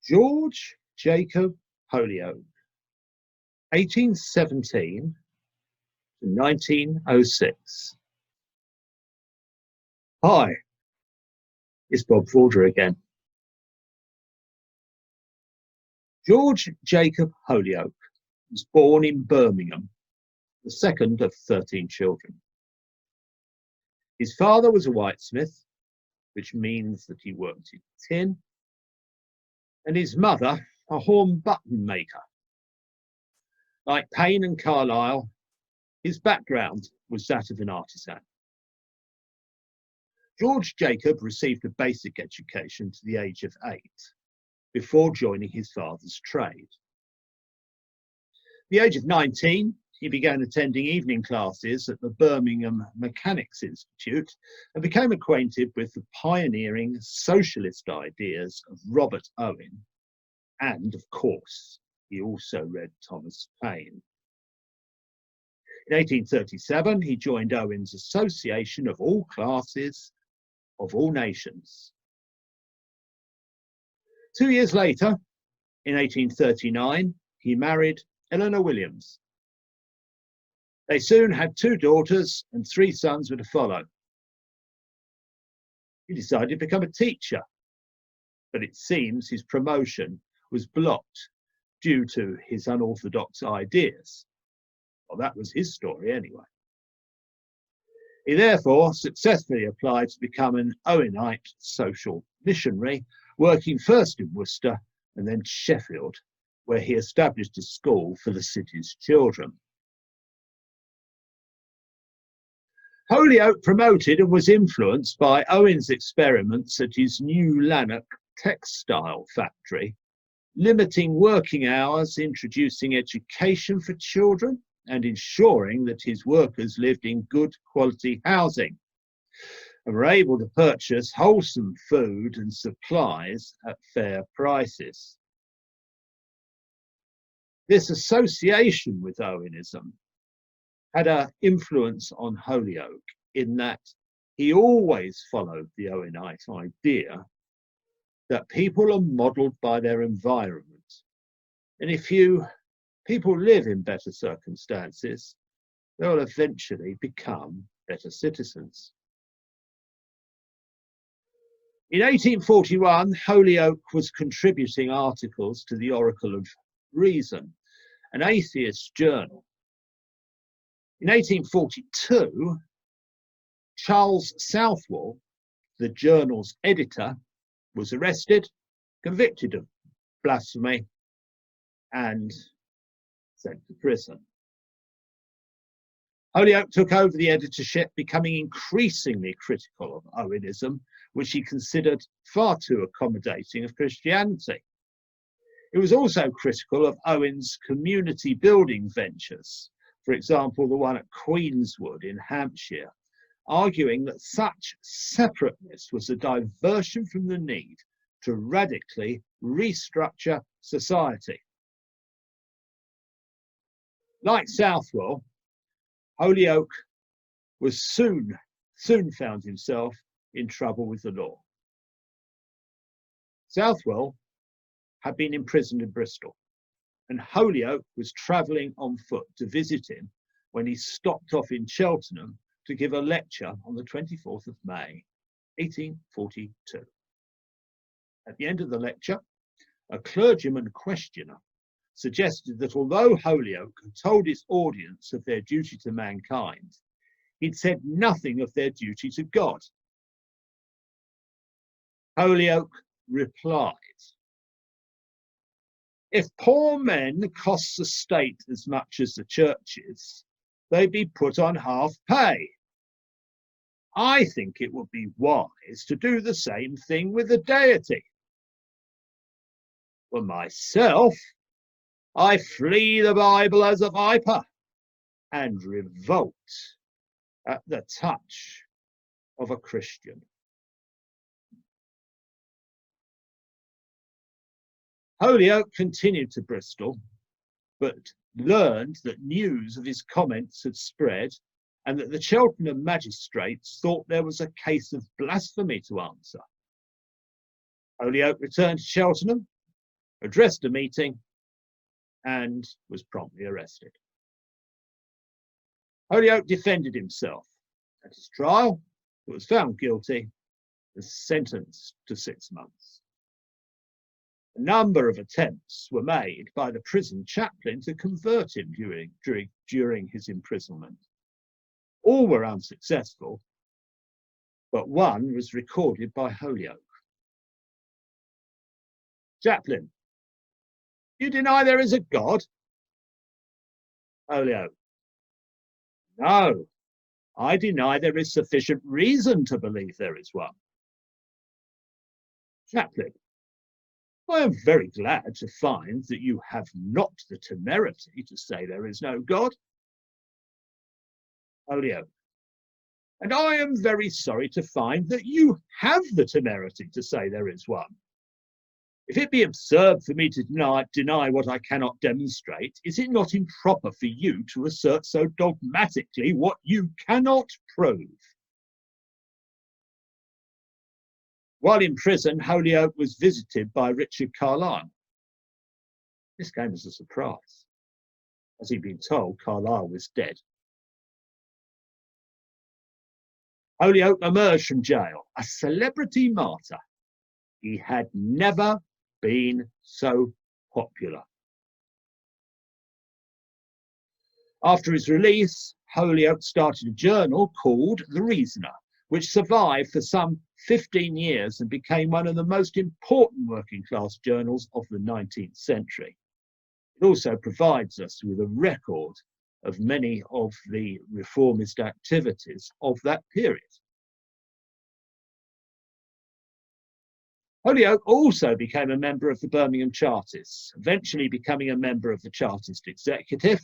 George Jacob Holyoake, 1817 to 1906. Hi, it's r.w.forder again. George Jacob Holyoake was born in Birmingham, the second of 13 children. His father was a whitesmith, which means that he worked in tin, and his mother a horn button maker. Like Paine and Carlyle, his background was that of an artisan. George Jacob received a basic education to the age of 8 before joining his father's trade. At the age of 19, he began attending evening classes at the Birmingham Mechanics Institute and became acquainted with the pioneering socialist ideas of Robert Owen, and of course, he also read Thomas Paine. In 1837, he joined Owen's Association of All Classes, of All Nations. 2 years later, in 1839, he married Eleanor Williams. They soon had 2 daughters and 3 sons were to follow. He decided to become a teacher, but it seems his promotion was blocked due to his unorthodox ideas. Well, that was his story anyway. He therefore successfully applied to become an Owenite social missionary, working first in Worcester and then Sheffield, where he established a school for the city's children. Holyoake promoted and was influenced by Owen's experiments at his New Lanark textile factory, limiting working hours, introducing education for children, and ensuring that his workers lived in good quality housing and were able to purchase wholesome food and supplies at fair prices. This association with Owenism had an influence on Holyoake in that he always followed the Owenite idea that people are modelled by their environment. And if people live in better circumstances, they will eventually become better citizens. In 1841, Holyoake was contributing articles to the Oracle of Reason, an atheist journal. In 1842, Charles Southwell, the journal's editor, was arrested, convicted of blasphemy, and sent to prison. Holyoake took over the editorship, becoming increasingly critical of Owenism, which he considered far too accommodating of Christianity. He was also critical of Owen's community building ventures, for example, the one at Queenswood in Hampshire, arguing that such separateness was a diversion from the need to radically restructure society. Like Southwell, Holyoake was soon found himself in trouble with the law. Southwell had been imprisoned in Bristol, and Holyoake was travelling on foot to visit him when he stopped off in Cheltenham to give a lecture on the 24th of May, 1842. At the end of the lecture, a clergyman questioner suggested that although Holyoake had told his audience of their duty to mankind, he'd said nothing of their duty to God. Holyoake replied, "If poor men cost the state as much as the churches, they'd be put on half pay. I think it would be wise to do the same thing with the deity. For myself, I flee the Bible as a viper and revolt at the touch of a Christian." Holyoake continued to Bristol, but learned that news of his comments had spread and that the Cheltenham magistrates thought there was a case of blasphemy to answer. Holyoake returned to Cheltenham addressed a meeting, and was promptly arrested. Holyoake defended himself at his trial, but was found guilty and sentenced to 6 months. A number of attempts were made by the prison chaplain to convert him during his imprisonment. All were unsuccessful, but one was recorded by Holyoake. Chaplain, you deny there is a God? Holyoake, no, I deny there is sufficient reason to believe there is one. Chaplain, I am very glad to find that you have not the temerity to say there is no God. Holyoake, and I am very sorry to find that you have the temerity to say there is one. If it be absurd for me to deny what I cannot demonstrate, is it not improper for you to assert so dogmatically what you cannot prove? While in prison, Holyoake was visited by Richard Carlile. This came as a surprise, as he'd been told Carlile was dead. Holyoake emerged from jail, a celebrity martyr. He had never been so popular. After his release, Holyoake started a journal called The Reasoner, which survived for some 15 years and became one of the most important working class journals of the 19th century. It also provides us with a record of many of the reformist activities of that period. Holyoake also became a member of the Birmingham Chartists, eventually becoming a member of the Chartist executive,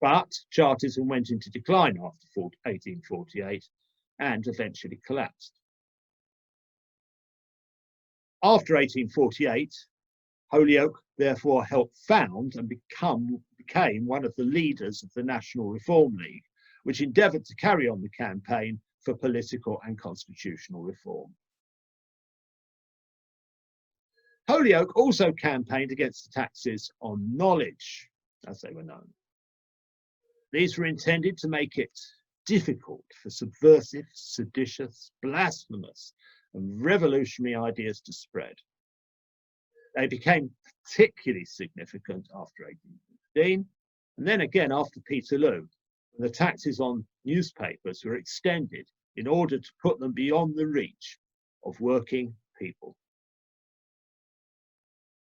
but Chartism went into decline after 1848 and eventually collapsed. After 1848, Holyoake therefore helped found and became one of the leaders of the National Reform League, which endeavoured to carry on the campaign for political and constitutional reform. Holyoake also campaigned against the taxes on knowledge, as they were known. These were intended to make it difficult for subversive, seditious, blasphemous, and revolutionary ideas to spread. They became particularly significant after 1815, and then again after Peterloo, when the taxes on newspapers were extended in order to put them beyond the reach of working people.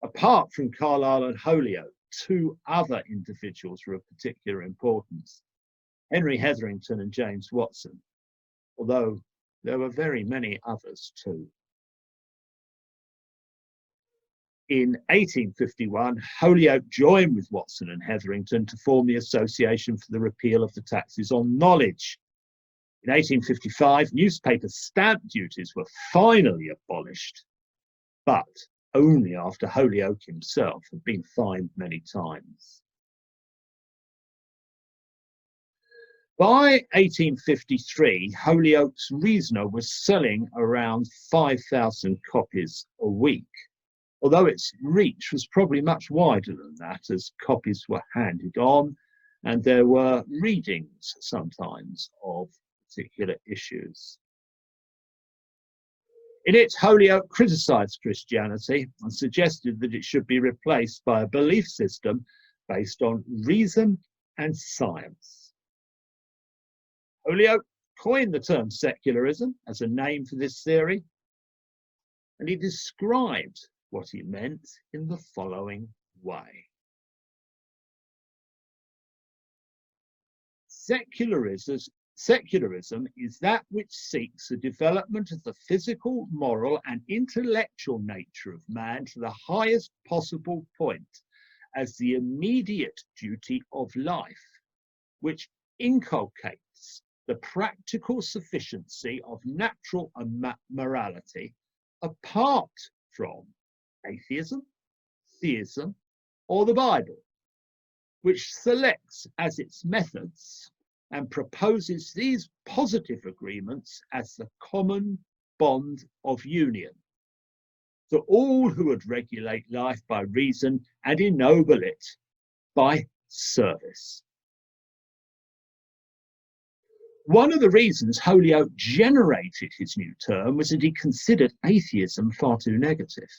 Apart from Carlile and Holyoake, two other individuals were of particular importance: Henry Hetherington and James Watson, although there were very many others too. In 1851, Holyoake joined with Watson and Hetherington to form the Association for the Repeal of the Taxes on Knowledge. In 1855, newspaper stamp duties were finally abolished, but only after Holyoake himself had been fined many times. By 1853, Holyoake's Reasoner was selling around 5,000 copies a week, although its reach was probably much wider than that, as copies were handed on and there were readings sometimes of particular issues. In it, Holyoake criticised Christianity and suggested that it should be replaced by a belief system based on reason and science. Holyoake coined the term secularism as a name for this theory, and he described what he meant in the following way. Secularism is that which seeks the development of the physical, moral, and intellectual nature of man to the highest possible point as the immediate duty of life, which inculcates the practical sufficiency of natural morality apart from atheism, theism, or the Bible, which selects as its methods and proposes these positive agreements as the common bond of union, that all who would regulate life by reason and ennoble it by service. One of the reasons Holyoake generated his new term was that he considered atheism far too negative.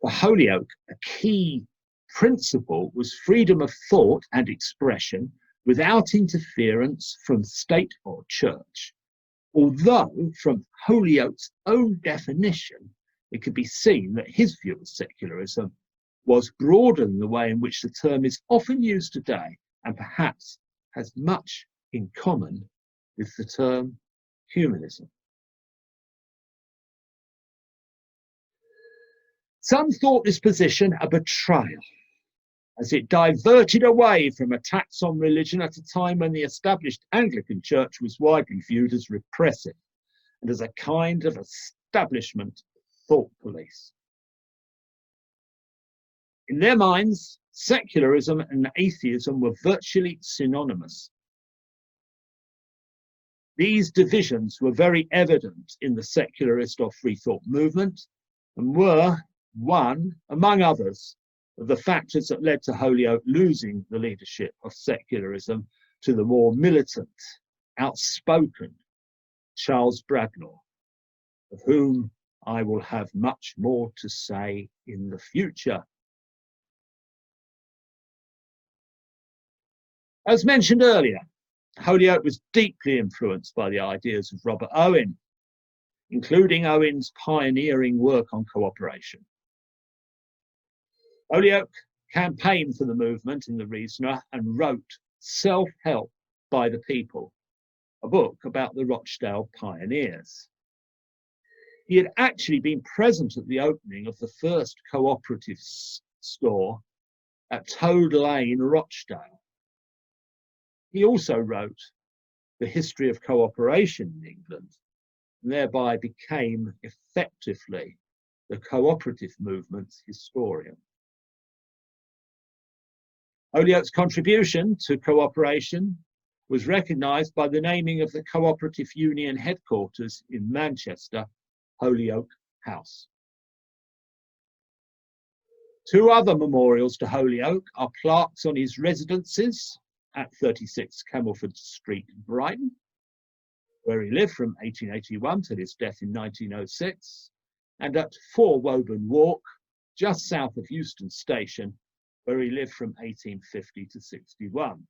For Holyoake, a key principle was freedom of thought and expression without interference from state or church. Although, from Holyoake's own definition, it could be seen that his view of secularism was broader than the way in which the term is often used today, and perhaps has much in common with the term humanism. Some thought this position a betrayal, as it diverted away from attacks on religion at a time when the established Anglican Church was widely viewed as repressive and as a kind of establishment thought police. In their minds, secularism and atheism were virtually synonymous. These divisions were very evident in the secularist or free thought movement and were one, among others, of the factors that led to Holyoake losing the leadership of secularism to the more militant, outspoken Charles Bradlaugh, of whom I will have much more to say in the future. As mentioned earlier, Holyoake was deeply influenced by the ideas of Robert Owen, including Owen's pioneering work on cooperation. Holyoake campaigned for the movement in the Reasoner and wrote Self-Help by the People, a book about the Rochdale pioneers. He had actually been present at the opening of the first cooperative store at Toad Lane, Rochdale. He also wrote The History of Cooperation in England, and thereby became effectively the cooperative movement's historian. Holyoake's contribution to cooperation was recognised by the naming of the Cooperative Union headquarters in Manchester, Holyoake House. Two other memorials to Holyoake are plaques on his residences at 36 Camelford Street, Brighton, where he lived from 1881 till his death in 1906, and at 4 Woburn Walk, just south of Euston Station, where he lived from 1850 to 61.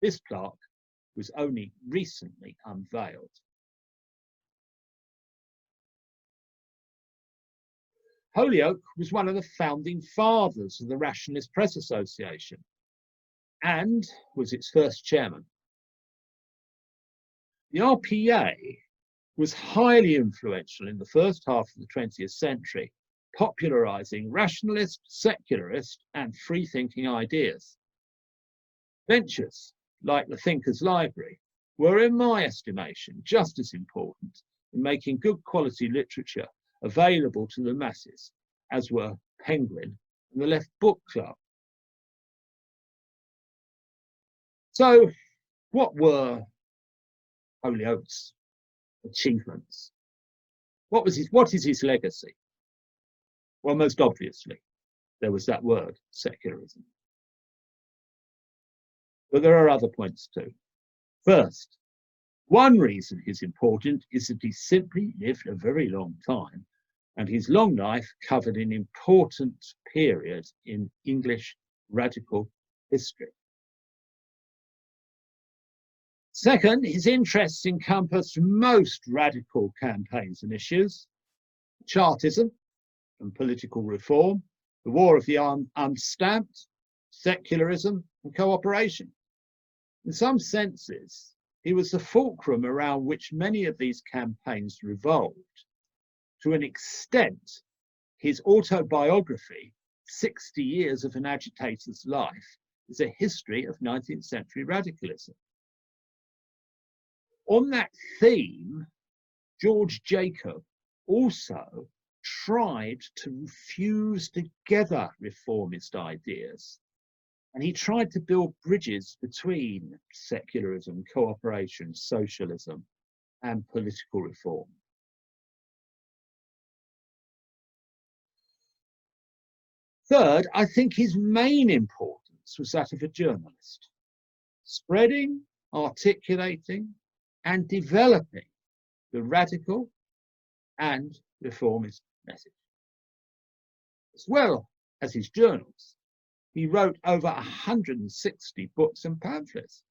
This plaque was only recently unveiled. Holyoake was one of the founding fathers of the Rationalist Press Association and was its first chairman. The RPA was highly influential in the first half of the 20th century, popularising rationalist, secularist and free-thinking ideas. Ventures like the Thinkers' Library were, in my estimation, just as important in making good quality literature available to the masses, as were Penguin and the Left Book Club. So, what were Holyoake's achievements? What is his legacy? Well, most obviously, there was that word, secularism. But there are other points too. First, one reason he's important is that he simply lived a very long time, and his long life covered an important period in English radical history. Second, his interests encompassed most radical campaigns and issues: Chartism and political reform, the war of the unstamped, secularism and cooperation. In some senses, he was the fulcrum around which many of these campaigns revolved. To an extent, his autobiography, 60 Years of an Agitator's Life, is a history of 19th century radicalism. On that theme, George Jacob also tried to fuse together reformist ideas, and he tried to build bridges between secularism, cooperation, socialism, and political reform. Third, I think his main importance was that of a journalist, spreading, articulating, and developing the radical and reformist message. As well as his journals, he wrote over 160 books and pamphlets.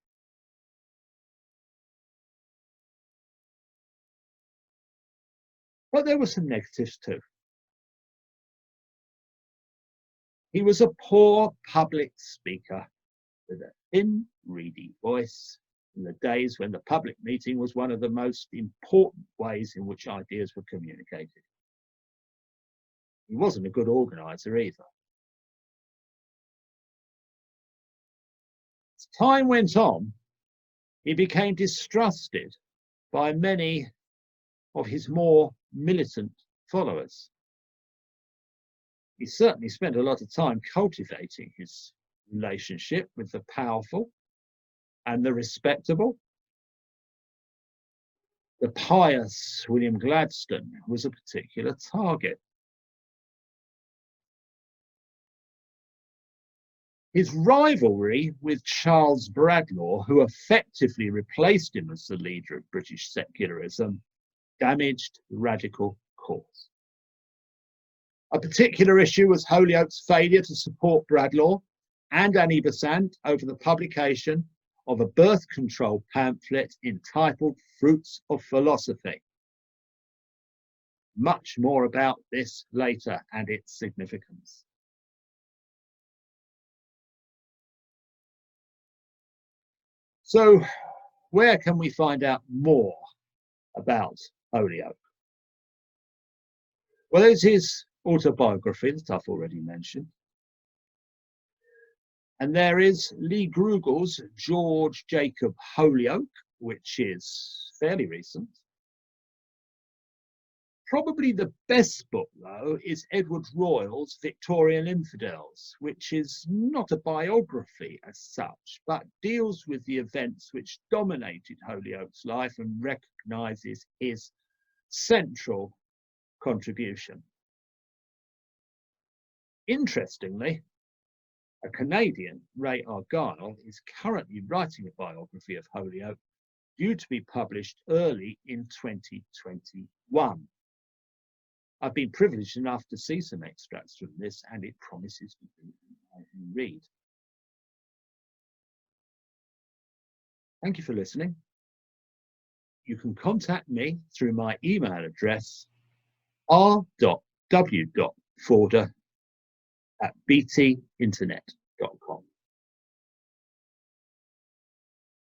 But there were some negatives too. He was a poor public speaker with a thin, reedy voice in the days when the public meeting was one of the most important ways in which ideas were communicated. He wasn't a good organizer either. As time went on, he became distrusted by many of his more militant followers. He certainly spent a lot of time cultivating his relationship with the powerful and the respectable. The pious William Gladstone was a particular target. His rivalry with Charles Bradlaugh, who effectively replaced him as the leader of British secularism, damaged the radical cause. A particular issue was Holyoake's failure to support Bradlaugh and Annie Besant over the publication of a birth control pamphlet entitled Fruits of Philosophy. Much more about this later and its significance. So, where can we find out more about Holyoake? Well, there's his autobiography that I've already mentioned. And there is Lee Grugel's George Jacob Holyoake, which is fairly recent. Probably the best book, though, is Edward Royal's Victorian Infidels, which is not a biography as such, but deals with the events which dominated Holyoake's life and recognises his central contribution. Interestingly, a Canadian, Ray R. Garnell, is currently writing a biography of Holyoake, due to be published early in 2021. I've been privileged enough to see some extracts from this, and it promises to be a read. Thank you for listening. You can contact me through my email address, r.w.forder@btinternet.com.